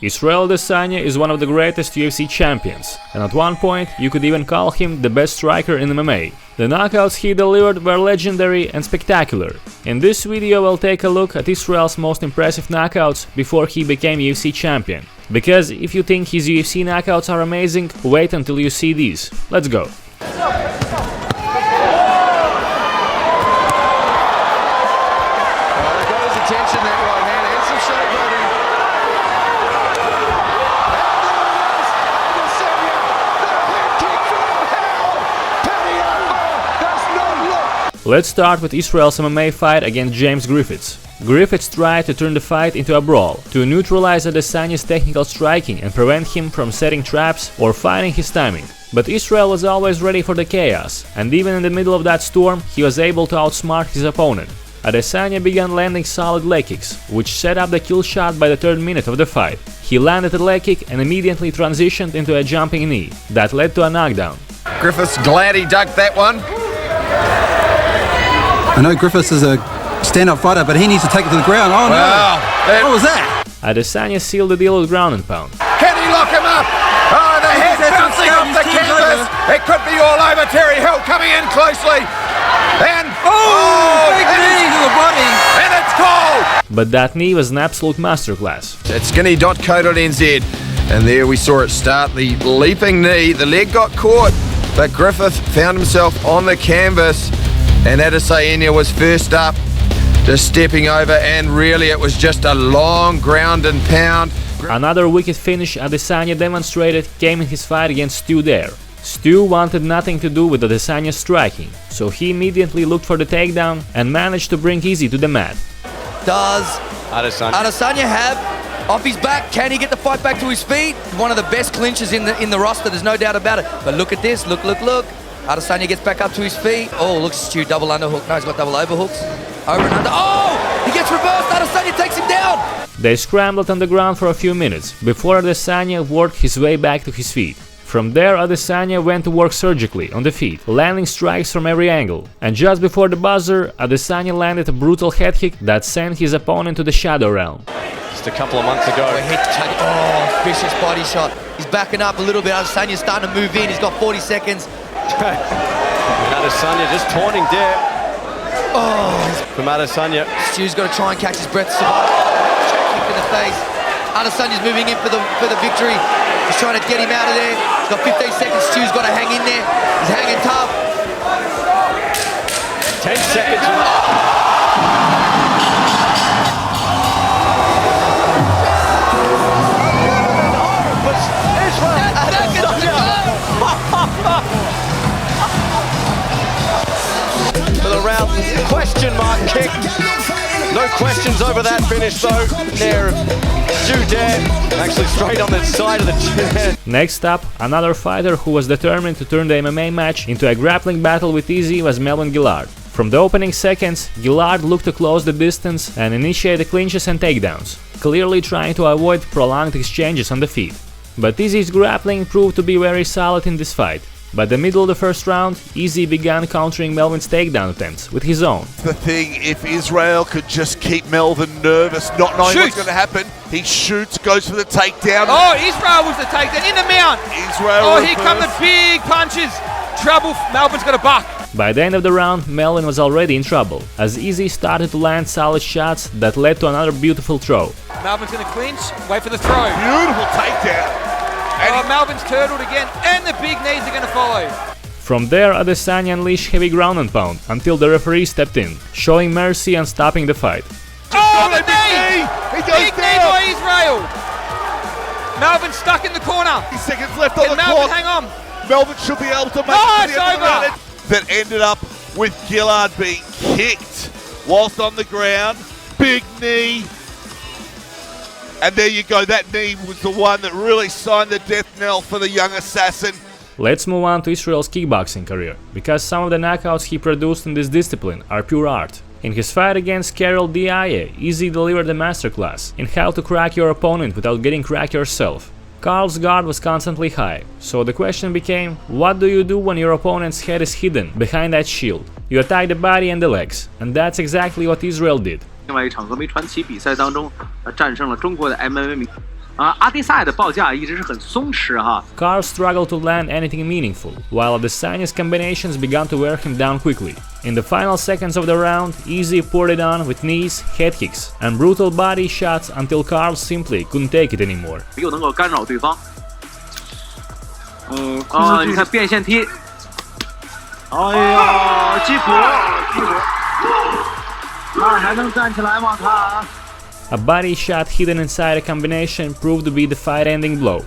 Israel Adesanya is one of the greatest UFC champions, and at one point you could even call him the best striker in MMA. The knockouts he delivered were legendary and spectacular. In this video we'll take a look at Israel's most impressive knockouts before he became UFC champion. Because if you think his UFC knockouts are amazing, wait until you see these. Let's go! Let's start with Israel's MMA fight against James Griffiths. Griffiths tried to turn the fight into a brawl, to neutralize Adesanya's technical striking and prevent him from setting traps or finding his timing. But Israel was always ready for the chaos, and even in the middle of that storm, he was able to outsmart his opponent. Adesanya began landing solid leg kicks, which set up the kill shot by the third minute of the fight. He landed a leg kick and immediately transitioned into a jumping knee that led to a knockdown. Griffiths glad he ducked that one. I know Griffiths is a stand-up fighter, but he needs to take it to the ground. Oh wow. No! What was that? Adesanya sealed the deal with ground and pound. Can he lock him up? Oh, the head bouncing off the canvas. It could be all over. Terry Hill coming in closely. And big knee to the body. And it's called. But that knee was an absolute masterclass. At skinny.co.nz. And there we saw it start, the leaping knee. The leg got caught, but Griffith found himself on the canvas. And Adesanya was first up, just stepping over, and really it was just a long ground and pound. Another wicked finish Adesanya demonstrated came in his fight against Stu there. Stu wanted nothing to do with Adesanya's striking, so he immediately looked for the takedown and managed to bring Izzy to the mat. Does Adesanya have off his back? Can he get the fight back to his feet? One of the best clinches in the roster, there's no doubt about it. But look at this, look. Adesanya gets back up to his feet. Oh, looks Stu double underhook. No, he's got double overhooks. Over and under. Oh! He gets reversed. Adesanya takes him down. They scrambled on the ground for a few minutes before Adesanya worked his way back to his feet. From there, Adesanya went to work surgically on the feet, landing strikes from every angle. And just before the buzzer, Adesanya landed a brutal head kick that sent his opponent to the shadow realm. Just a couple of months ago. Oh, vicious body shot. He's backing up a little bit. Adesanya's starting to move in. He's got 40 seconds. Adesanya just taunting there. Oh, from Adesanya. Stu's got to try and catch his breath. Check kick in the face. Adesanya's moving in for the victory. He's trying to get him out of there. He's got 15 seconds. Stu's got to hang in there. He's hanging tough. 10 seconds. For the round, question mark kick. No questions over that finish though. There, Stu dead. Actually straight on the side of the chair. Next up, another fighter who was determined to turn the MMA match into a grappling battle with Izzy was Gillard. From the opening seconds, Gillard looked to close the distance and initiate the clinches and takedowns, clearly trying to avoid prolonged exchanges on the feet. But Izzy's grappling proved to be very solid in this fight. By the middle of the first round, Izzy began countering Melvin's takedown attempts with his own. The thing, if Israel could just keep Melvin nervous, not knowing what's going to happen, he shoots, goes for the takedown. Oh, Israel was the takedown in the mount. Israel. Oh, here come the big punches. Trouble. Melvin's got a buck. By the end of the round, Melvin was already in trouble, as Izzy started to land solid shots that led to another beautiful throw. Melvin's going to clinch, wait for the throw. Beautiful takedown. Oh, Melvin's turtled again, and the big knees are going to follow. From there, Adesanya unleashed heavy ground and pound until the referee stepped in, showing mercy and stopping the fight. Oh, the knee! Big knee by Israel. Melvin's stuck in the corner. 30 seconds left on the Melvin clock. hang on? Melvin should be able to make it. It's over. That ended up with Gillard being kicked whilst on the ground. Big knee. And there you go, that knee was the one that really signed the death knell for the young assassin. Let's move on to Israel's kickboxing career, because some of the knockouts he produced in this discipline are pure art. In his fight against Karol Diaye, Izzy delivered a masterclass in how to crack your opponent without getting cracked yourself. Karl's guard was constantly high, so the question became, what do you do when your opponent's head is hidden behind that shield? You attack the body and the legs, and that's exactly what Israel did. 另外一场峨眉传奇比赛当中，战胜了中国的 MMA 阿迪赛的报价一直是很松弛哈。Carl struggled to land anything meaningful, while Adesanya's combinations began to wear him down quickly. In the final seconds of the round, Easy poured it on with knees, head kicks, and brutal body shots until Carl simply couldn't take it anymore. 又能够干扰对方。你看变线踢。哎呀，击鼓，他还能站起来吗？他。A body shot hidden inside a combination proved to be the fight-ending blow.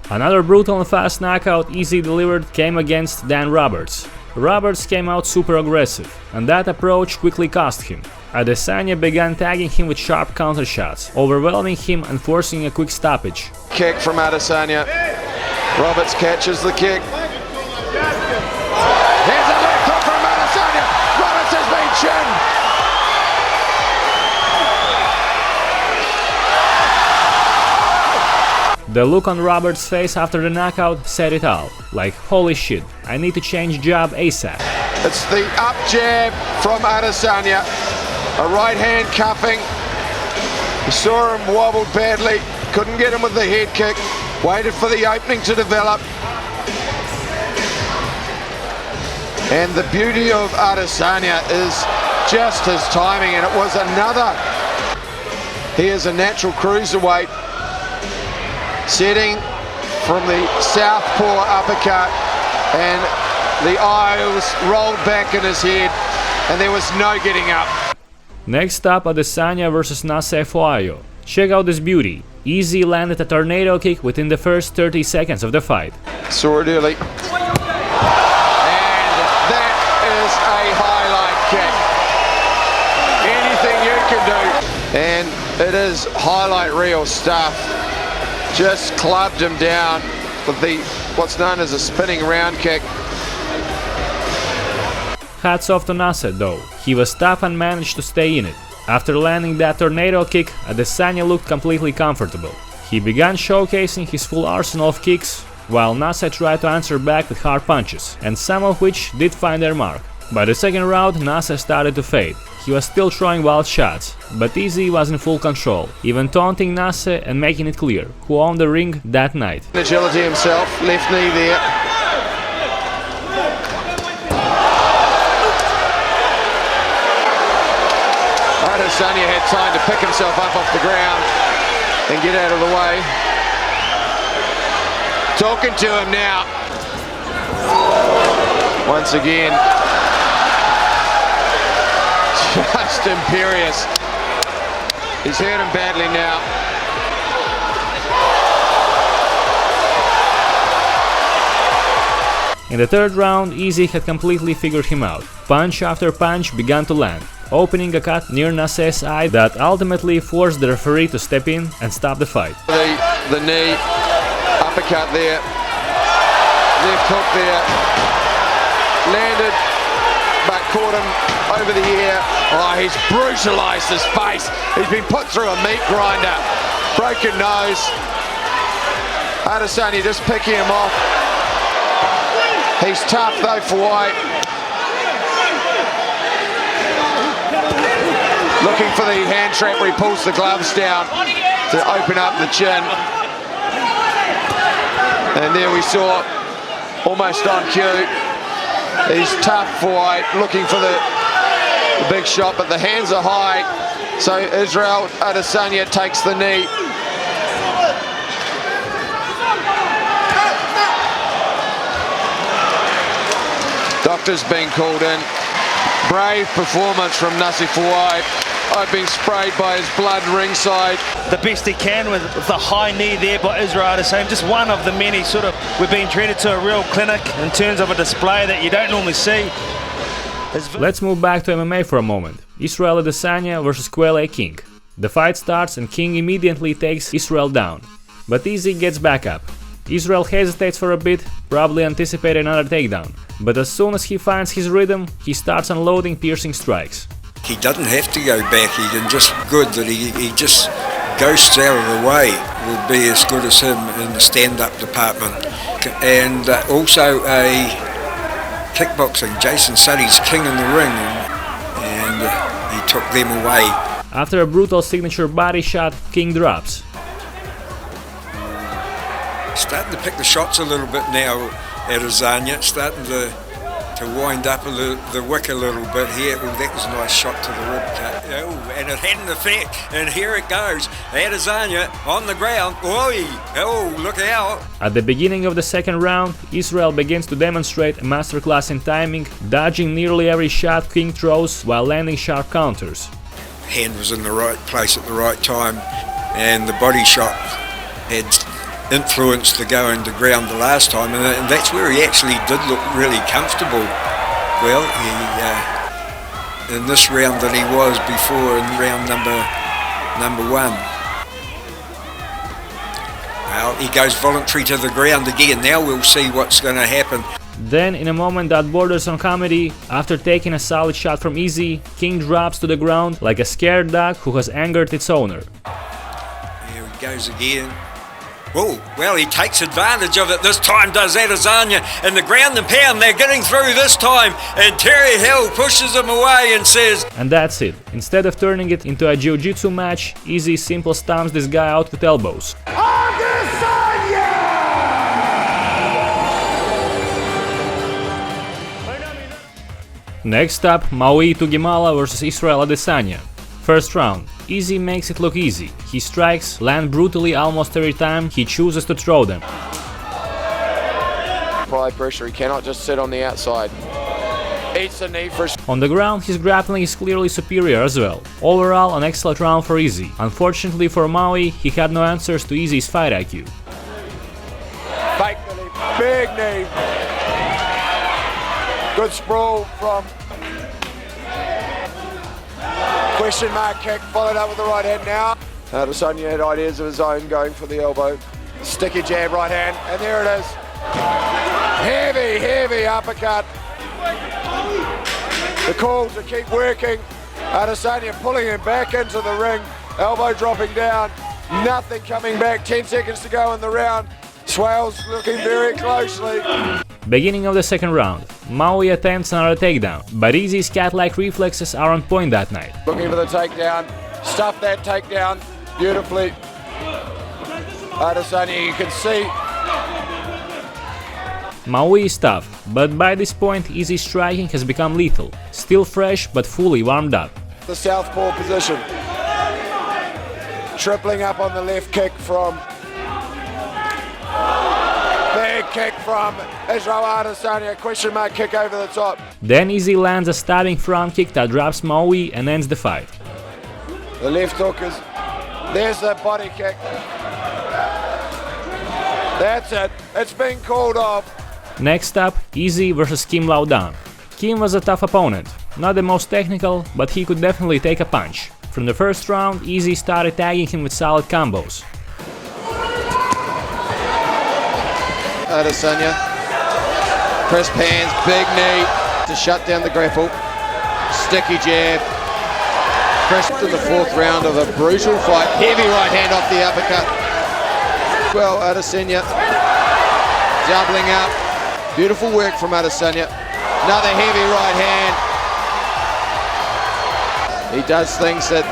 Another brutal and fast knockout Easy delivered came against Dan Roberts. Roberts came out super aggressive, and that approach quickly cost him. Adesanya began tagging him with sharp counter shots, overwhelming him and forcing a quick stoppage. Kick from Adesanya. Roberts catches the kick. Here's a left hook from Adesanya. Roberts has been chinned. The look on Roberts' face after the knockout said it all. Like, holy shit, I need to change job ASAP. It's the up jab from Adesanya. A right hand cuffing. You saw him wobbled badly. Couldn't get him with the head kick. Waited for the opening to develop. And the beauty of Adesanya is just his timing, and it was another. He is a natural cruiserweight. Setting from the southpaw uppercut, and the eye was rolled back in his head, and there was no getting up. Next up, Adesanya vs Nas Fuo. Check out this beauty. Easy landed a tornado kick within the first 30 seconds of the fight. Saw it early. And that is a highlight kick. Anything you can do. And it is highlight reel stuff. Just clubbed him down with the what's known as a spinning round kick. Hats off to Nasser though, he was tough and managed to stay in it. After landing that tornado kick, Adesanya looked completely comfortable. He began showcasing his full arsenal of kicks, while Nasser tried to answer back with hard punches, and some of which did find their mark. By the second round, Nasser started to fade. He was still throwing wild shots, but Easy was in full control, even taunting Nasser and making it clear who owned the ring that night. Agility himself, left knee there. Adesanya had time to pick himself up off the ground and get out of the way. Talking to him now. Once again. Just imperious. He's hurt him badly now. In the third round, Easy had completely figured him out. Punch after punch began to land, opening a cut near Nasser's eye that ultimately forced the referee to step in and stop the fight. The knee, uppercut there, left hook there, landed, but caught him over the ear. Oh, he's brutalized his face. He's been put through a meat grinder. Broken nose. Adesanya just picking him off. He's tough though for White. Looking for the hand trap where he pulls the gloves down to open up the chin. And there we saw, almost on cue, he's tough for White, looking for the big shot, but the hands are high, so Israel Adesanya takes the knee. Doctor's being called in. Brave performance from Nas Fuo. I've been sprayed by his blood ringside. The best he can with the high knee there by Israel Adesanya. Just one of the many we've been treated to a real clinic in terms of a display that you don't normally see. Let's move back to MMA for a moment. Israel Adesanya vs Quele King. The fight starts and King immediately takes Israel down. But Easy gets back up. Israel hesitates for a bit, probably anticipating another takedown. But as soon as he finds his rhythm, he starts unloading piercing strikes. He doesn't have to go back, he can just, good that he just ghosts out of the way. would be as good as him in the stand-up department. And also a kickboxing, Jason Suddy's king in the ring, and he took them away. After a brutal signature body shot, King drops. Starting to pick the shots a little bit now, Adesanya, starting to wind up the wick a little bit here. Oh, that was a nice shot to the rib cut. Oh, and it had an effect, and here it goes. Adesanya on the ground. Oi! Oh, look out! At the beginning of the second round, Israel begins to demonstrate a masterclass in timing, dodging nearly every shot King throws while landing sharp counters. Hand was in the right place at the right time, and the body shot had influence to go into ground the last time, and that's where he actually did look really comfortable. Well, he in this round than he was before in round number one. Well, he goes voluntary to the ground again. Now we'll see what's going to happen. Then, in a moment that borders on comedy, after taking a solid shot from Izzy, King drops to the ground like a scared dog who has angered its owner. Here he goes again. Oh, well, he takes advantage of it this time, does Adesanya, and the ground and pound, they're getting through this time, and Terry Hill pushes him away and says... And that's it. Instead of turning it into a jiu-jitsu match, Izzy simple stomps this guy out with elbows. Next up, Maui Tuguemola vs Israel Adesanya. First round. Izzy makes it look easy. He strikes, land brutally almost every time he chooses to throw them. Apply pressure, he cannot just sit on the outside. Eats the knee for... On the ground, his grappling is clearly superior as well. Overall, an excellent round for Izzy. Unfortunately for Maui, he had no answers to Izzy's fight IQ. Fake the knee, big knee. Good sprawl from... Question mark kick, followed up with the right hand now. Adesanya had ideas of his own, going for the elbow. Sticky jab right hand, and there it is. Heavy, heavy uppercut. The call to keep working. Adesanya pulling him back into the ring. Elbow dropping down. Nothing coming back. 10 seconds to go in the round. Swales looking very closely. Beginning of the second round. Maui attempts another takedown, but Izzy's cat-like reflexes are on point that night. Looking for the takedown. Stuff that takedown beautifully. Adesanya, you can see. Maui is tough, but by this point Izzy's striking has become lethal. Still fresh, but fully warmed up. The southpaw position. Tripling up on the left kick from... Big kick from Israel Adesanya, question mark kick over the top. Then Izzy lands a stabbing front kick that drops Maui and ends the fight. The left hook is... There's the body kick. That's it. It's been called off. Next up, Izzy vs Kim Laan. Kim was a tough opponent. Not the most technical, but he could definitely take a punch. From the first round, Izzy started tagging him with solid combos. Adesanya, crisp hands, big knee to shut down the grapple, sticky jab, crisp to the fourth round of a brutal fight, heavy right hand off the uppercut. Well, Adesanya doubling up, beautiful work from Adesanya, another heavy right hand. He does things that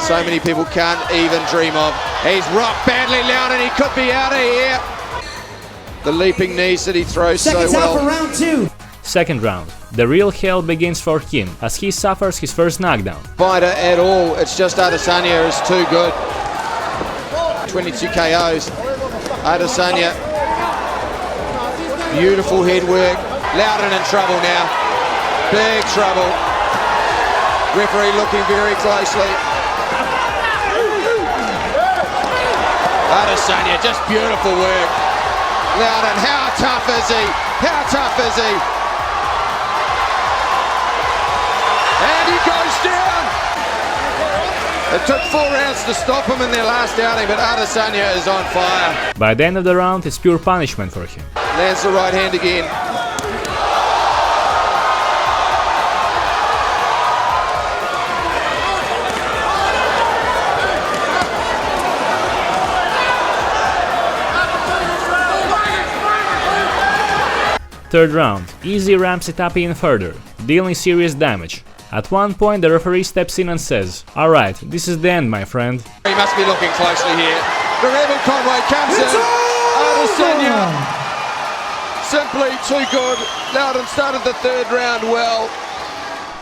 so many people can't even dream of. He's rocked badly down and he could be out of here. The leaping knees that he throws so well. For round two. Second round. The real hell begins for Kim as he suffers his first knockdown. Fighter at all, it's just Adesanya is too good. 22 KOs. Adesanya. Beautiful head work. Loudon in trouble now. Big trouble. Referee looking very closely. Adesanya, just beautiful work. Loudon, how tough is he? How tough is he? And he goes down! It took 4 rounds to stop him in their last outing, but Adesanya is on fire. By the end of the round, it's pure punishment for him. Lands the right hand again. third round, Easy ramps it up even further, dealing serious damage. At one point the referee steps in and says, "Alright, this is the end, my friend." He must be looking closely here. The Rebel Conway comes in. Adesanya, simply too good. Loudon started the third round well.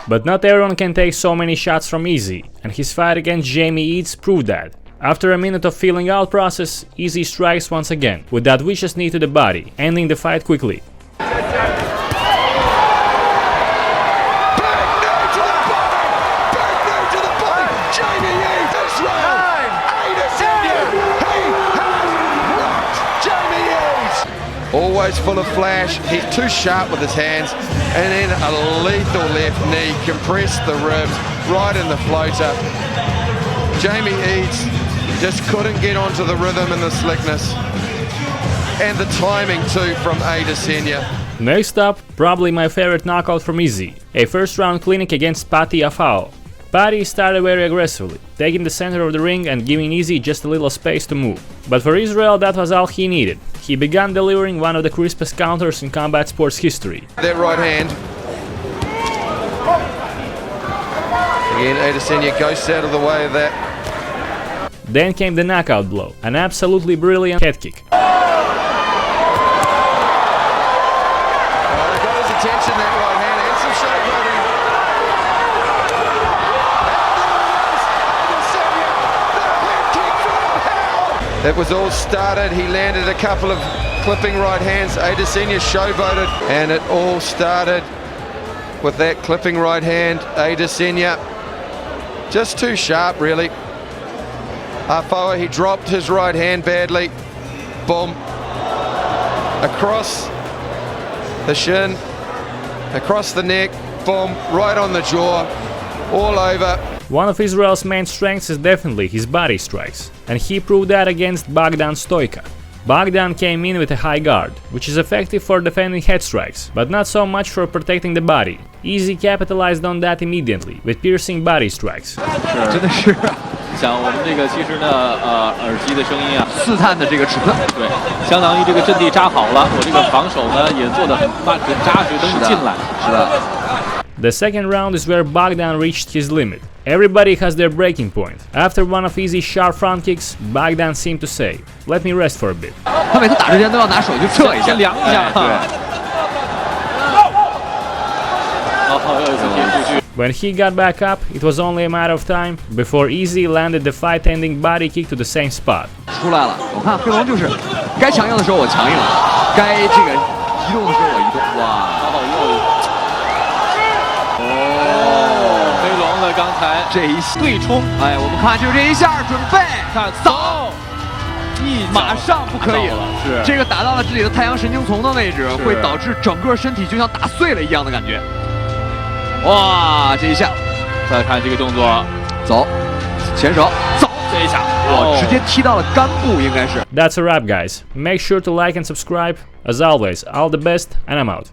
But not everyone can take so many shots from Easy, and his fight against Jamie Eads proved that. After a minute of feeling out process, Easy strikes once again, with that vicious knee to the body, ending the fight quickly. Always full of flash, he's too sharp with his hands, and then a lethal left knee, compressed the ribs, right in the floater. Jamie Eads just couldn't get onto the rhythm and the slickness, and the timing too from Adesanya. Next up, probably my favorite knockout from Easy, a first round clinic against Patty Afao. Patty started very aggressively, taking the center of the ring and giving Easy just a little space to move. But for Israel, that was all he needed. He began delivering one of the crispest counters in combat sports history. That right hand. Again, Adesanya ghosts out of the way of that. Then came the knockout blow, an absolutely brilliant head kick. Oh, it got his attention, that right hand, and some showboating. That was all started. He landed a couple of clipping right hands. Adesanya showboated, and it all started with that clipping right hand. Adesanya just too sharp, really. Afao, he dropped his right hand badly. Boom. Across the shin, across the neck. Boom. Right on the jaw. All over. One of Israel's main strengths is definitely his body strikes, and he proved that against Bogdan Stoka. Bogdan came in with a high guard, which is effective for defending head strikes, but not so much for protecting the body. Easy capitalized on that immediately, with piercing body strikes. 真的是像我们这个其实呢，耳机的声音啊，刺探的这个尺寸，对，相当于这个阵地扎好了，我这个防守呢也做得很扎实，都是进来，是的。The second round is where Bogdan reached his limit. Everybody has their breaking point. After one of Easy's sharp front kicks, Bogdan seemed to say, "Let me rest for a bit." 他每次打之前都要拿手去测一下，先量一下。对。When he got back up, it was only a matter of time before Easy landed the fight-ending body kick to the same spot. 出来了，我看黑龙就是该强硬的时候我强硬，该这个移动的时候我移动。哇！刚才这一对冲，哎，我们看就是这一下，准备看走，马上不可以了，是这个打到了这里的太阳神经丛的位置，会导致整个身体就像打碎了一样的感觉。哇，这一下，再看这个动作，走，前手走，这一下，哇，直接踢到了肝部，应该是。That's a wrap, guys. Make sure to like and subscribe. As always, all the best, and I'm out.